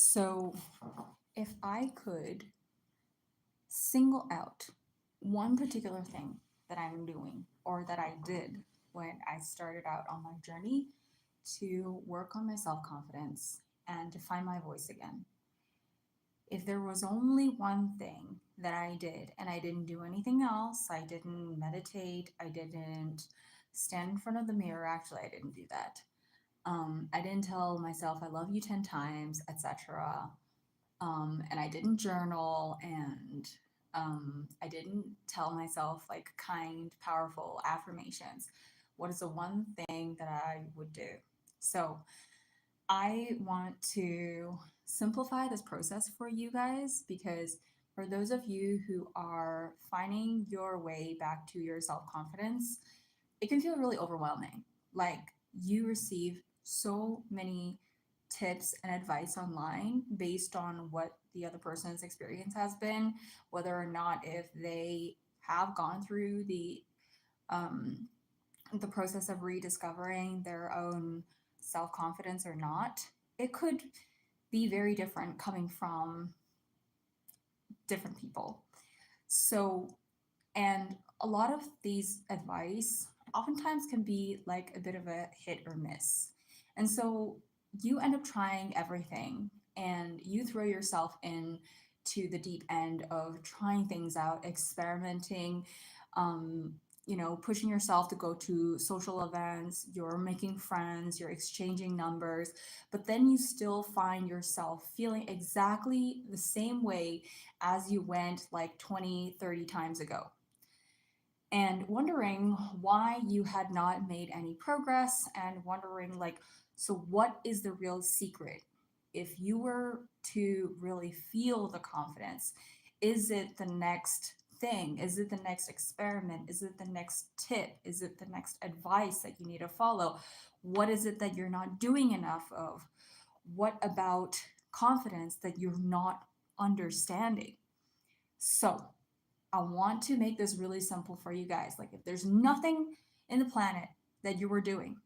So, if I could single out one particular thing that I'm doing or that I did when I started out on my journey to work on my self confidence and to find my voice again, if there was only one thing that I did and I didn't do anything else, I didn't meditate, I didn't stand in front of the mirror, actually, I didn't do that. I didn't tell myself I love you 10 times, etc. And I didn't journal, and I didn't tell myself like kind, powerful affirmations. What is the one thing that I would do? So I want to simplify this process for you guys because for those of you who are finding your way back to your self confidence, it can feel really overwhelming. Like you receive so many tips and advice online based on what the other person's experience has been, whether or not if they have gone through um, the process of rediscovering their own self confidence or not. It could be very different coming from different people. So, and a lot of these advice oftentimes can be like a bit of a hit or miss. And so you end up trying everything and you throw yourself in to the deep end of trying things out, experimenting, um, pushing yourself to go to social events, you're making friends, you're exchanging numbers, but then you still find yourself feeling exactly the same way as you went like 20, 30 times ago and wondering why you had not made any progress and wondering like so what is the real secret if you were to really feel the confidence, is it the next thing, is it the next experiment, is it the next tip, is it the next advice that you need to follow, what is it that you're not doing enough of, what about confidence that you're not understanding? So I want to make this really simple for you guys. Like, if there's nothing in the planet that you were doing,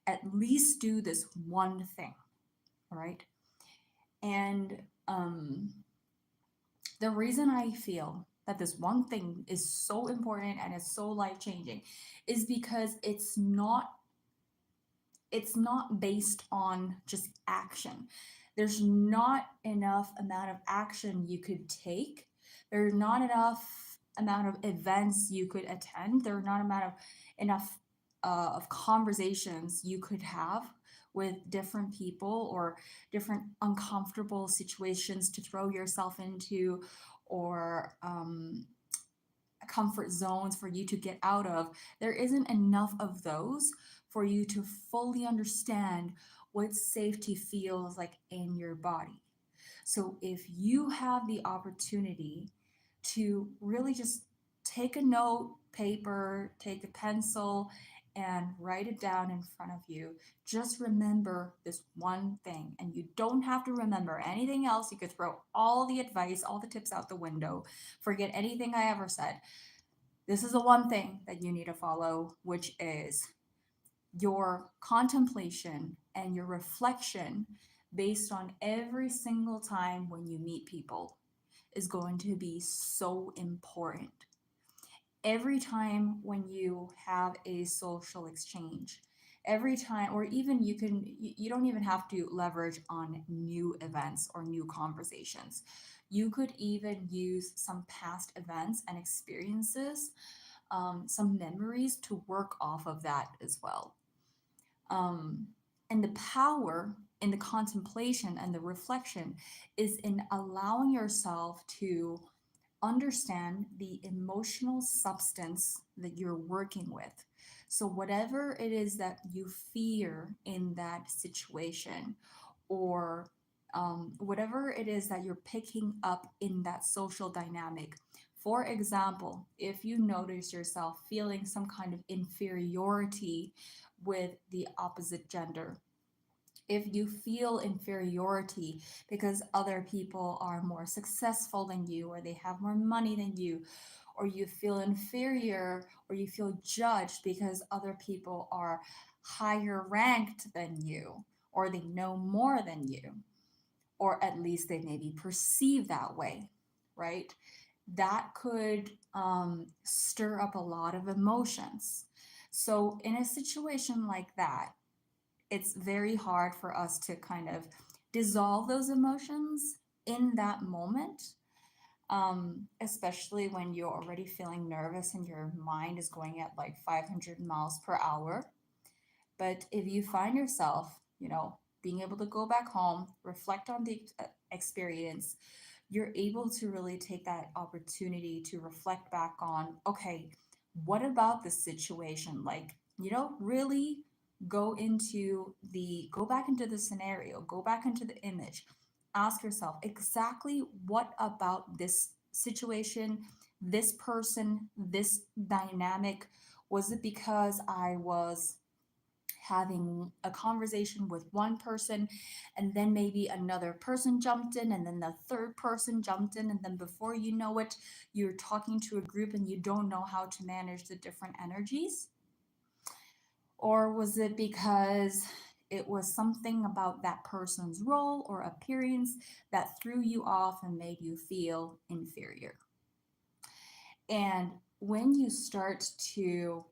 at least do this one thing. All right. And the reason I feel that this one thing is so important and is so life changing is because it's not based on just action. There's not enough amount of action you could take. There's not enough amount of events you could attend. There's not amount of enough of conversations you could have with different people or different uncomfortable situations to throw yourself into or comfort zones for you to get out of. There isn't enough of those for you to fully understand what safety feels like in your body. So if you have the opportunity to really just take a note, paper, take a pencil, and write it down in front of you, just remember this one thing. And you don't have to remember anything else. You could throw all the advice, all the tips out the window, forget anything I ever said. This is the one thing that you need to follow, which is your contemplation and your reflection based on every single time when you meet people is going to be so important. Every time when you have a social exchange, every time, or even you don't even have to leverage on new events or new conversations. You could even use some past events and experiences, some memories to work off of that as well. Um, and the power in the contemplation and the reflection is in allowing yourself to understand the emotional substance that you're working with. So, whatever it is that you fear in that situation, or whatever it is that you're picking up in that social dynamic. For example, if you notice yourself feeling some kind of inferiority with the opposite gender, if you feel inferiority because other people are more successful than you, or they have more money than you, or you feel inferior, or you feel judged because other people are higher ranked than you, or they know more than you, or at least they may be perceived that way, right? That could stir up a lot of emotions. So, in a situation like that, it's very hard for us to kind of dissolve those emotions in that moment, especially when you're already feeling nervous and your mind is going at like 500 miles per hour. But if you find yourself, being able to go back home, reflect on the experience, you're able to really take that opportunity to reflect back on, okay, what about the situation? Like, really go back into the scenario, go back into the image, ask yourself exactly what about this situation, this person, this dynamic. Was it because I was having a conversation with one person and then maybe another person jumped in and then the third person jumped in, and then before you know it, you're talking to a group and you don't know how to manage the different energies? Or was it because it was something about that person's role or appearance that threw you off and made you feel inferior? And when you start to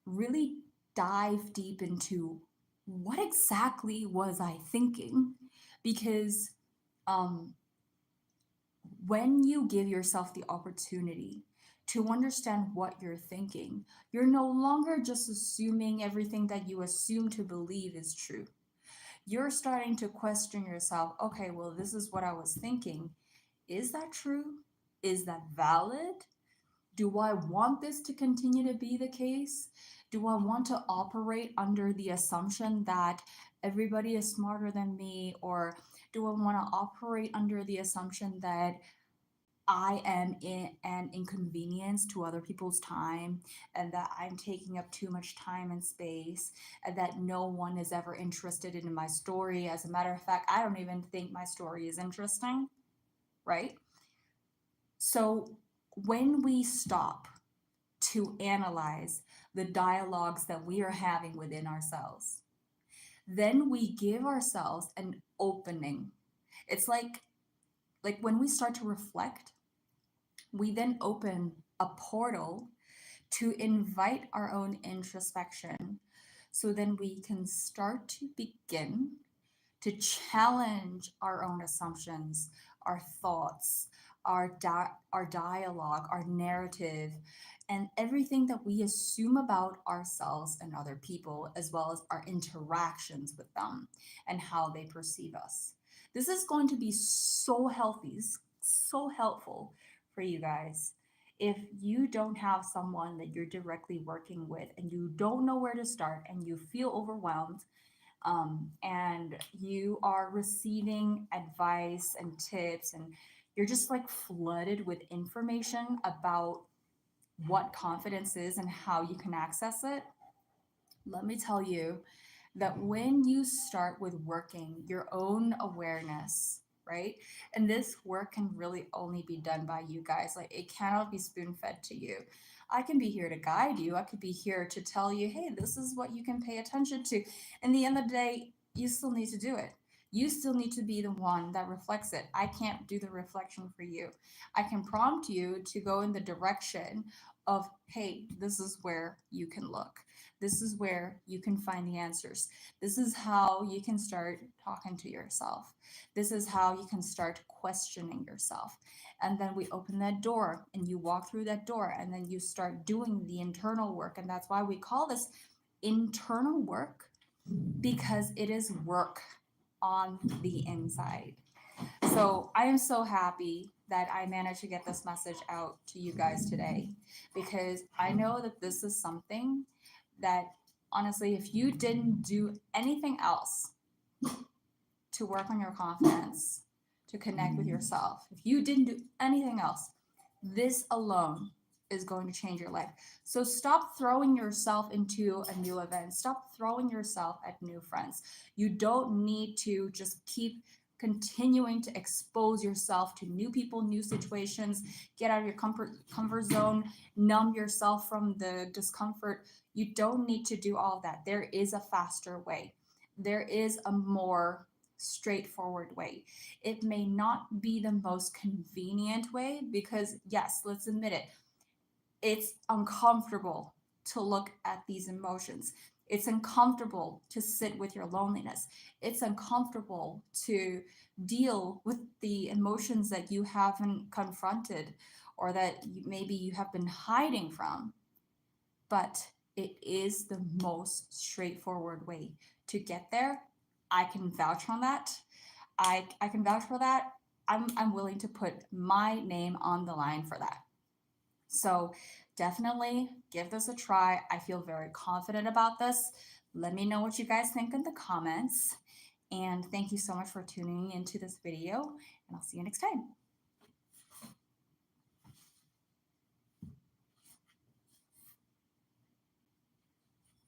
really dive deep into what exactly was I thinking, because um, when you give yourself the opportunity to understand what you're thinking, you're no longer just assuming everything that you assume to believe is true. You're starting to question yourself. Okay, well, this is what I was thinking. Is that true? Is that valid? Do I want this to continue to be the case? Do I want to operate under the assumption that everybody is smarter than me? Or do I want to operate under the assumption that I am an inconvenience to other people's time, and that I'm taking up too much time and space, and that no one is ever interested in my story? As a matter of fact, I don't even think my story is interesting, right? So when we stop to analyze the dialogues that we are having within ourselves, then we give ourselves an opening. It's like when we start to reflect, we then open a portal to invite our own introspection. So then we can start to begin to challenge our own assumptions, our thoughts, our dialogue, our narrative, and everything that we assume about ourselves and other people, as well as our interactions with them and how they perceive us. This is going to be so healthy, so helpful for you guys. If you don't have someone that you're directly working with and you don't know where to start and you feel overwhelmed, and you are receiving advice and tips, and you're just like flooded with information about what confidence is and how you can access it, let me tell you that when you start with working your own awareness, right? And this work can really only be done by you guys. Like, it cannot be spoon fed to you. I can be here to guide you. I could be here to tell you, hey, this is what you can pay attention to. In the end of the day, you still need to do it. You still need to be the one that reflects it. I can't do the reflection for you. I can prompt you to go in the direction of, hey, this is where you can look. This is where you can find the answers. This is how you can start talking to yourself. This is how you can start questioning yourself. And then we open that door and you walk through that door and then you start doing the internal work. And that's why we call this internal work, because it is work on the inside. So I am so happy that I managed to get this message out to you guys today, because I know that this is something that, honestly, if you didn't do anything else to work on your confidence, to connect with yourself, if you didn't do anything else, this alone is going to change your life. So stop throwing yourself into a new event. Stop throwing yourself at new friends. You don't need to just keep continuing to expose yourself to new people, new situations. Get out of your comfort zone, numb yourself from the discomfort. You don't need to do all of that. There is a faster way. There is a more straightforward way. It may not be the most convenient way because, yes, let's admit it, it's uncomfortable to look at these emotions. It's uncomfortable to sit with your loneliness. It's uncomfortable to deal with the emotions that you haven't confronted or that maybe you have been hiding from. But it is the most straightforward way to get there. I can vouch on that. I can vouch for that. I'm willing to put my name on the line for that. So definitely give this a try. I feel very confident about this. Let me know what you guys think in the comments. And thank you so much for tuning into this video, and I'll see you next time.